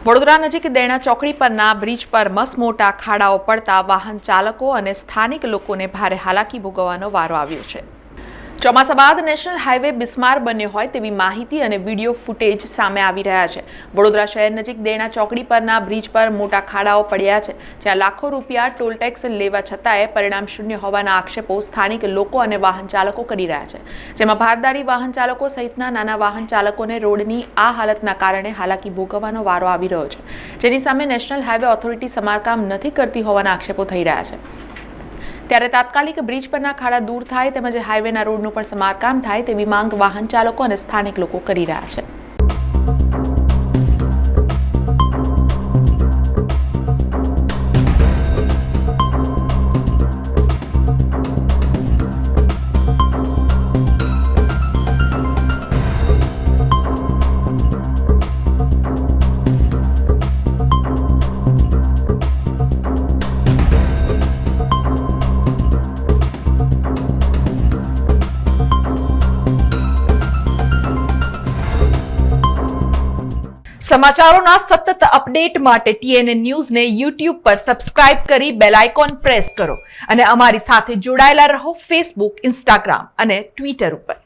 વડોદરા નજીક દેણા ચોકડી પરના બ્રિજ પર મસમોટા ખાડાઓ પડતા વાહન ચાલકો અને સ્થાનિક લોકોને ભારે હાલાકી ભોગવવાનો વારો આવ્યો છે। ચોમાસા બાદ નેશનલ હાઈવે બિસ્માર બન્યો હોય તેવી માહિતી અને વિડીયો ફૂટેજ સામે આવી રહ્યા છે। વડોદરા શહેર નજીક દેણા ચોકડી પરના બ્રિજ પર મોટા ખાડાઓ પડ્યા છે, જ્યાં લાખો રૂપિયા ટોલ ટેક્સ લેવા છતાંય પરિણામ શૂન્ય હોવાના આક્ષેપો સ્થાનિક લોકો અને વાહન ચાલકો કરી રહ્યા છે, જેમાં ભારદારી વાહન ચાલકો સહિતના નાના વાહન ચાલકોને રોડની આ હાલતના કારણે હાલાકી ભોગવવાનો વારો આવી રહ્યો છે, જેની સામે નેશનલ હાઈવે ઓથોરિટી સમારકામ નથી કરતી હોવાના આક્ષેપો થઈ રહ્યા છે। ત્યારે તાત્કાલિક બ્રિજ પરના ખાડા દૂર થાય તેમજ હાઈવેના રોડનું પણ સમારકામ થાય તેવી માંગ વાહન ચાલકો અને સ્થાનિક લોકો કરી રહ્યા છે। સમાચારોના સતત અપડેટ માટે TNN ન્યૂઝને YouTube પર સબસ્ક્રાઇબ કરી બેલ આઇકોન પ્રેસ કરો અને અમારી સાથે જોડાયેલા રહો Facebook, Instagram અને Twitter ઉપર।